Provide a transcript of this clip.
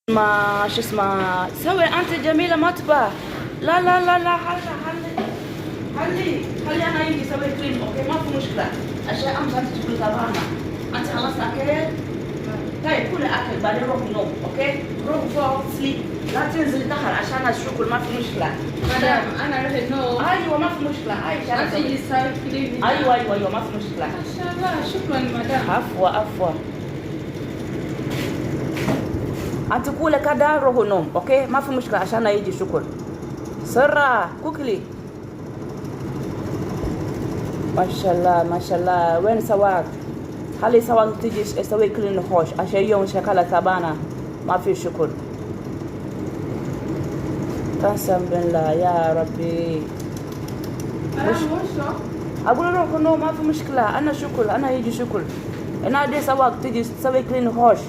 ما شو اسمه سوي انت جميله ما تبى. لا لا لا لا خلي انا يجي سوي كلين. اوكي ما في مشكله. اشياء امس انت تقول تعبانه. انت خلصت اكل؟ طيب كل اكل بعدين روح نوم. اوكي روح فوق سليب. لا تنزلي تاخر عشان الشغل ما في مشكله. مدام انا رحت نوم. ايوه ما في مشكله. انت اللي صار كلين. ايوه ما في مشكله. ما شاء الله شكرا مدام. عفوا انت كل كده روح نوم. اوكي ما في مشكله عشان يجي شكر. سرة كوكلي. ما شاء الله وين سواك؟ خلي سواك تجي يسوي كلين خوش عشان يوم شكلها تعبانه ما في شكر. قسم بالله يا ربي. اقول روح نوم ما في مشكله. انا شكر انا يجي شكر. انا دي سواك تجي تسوي كلين خوش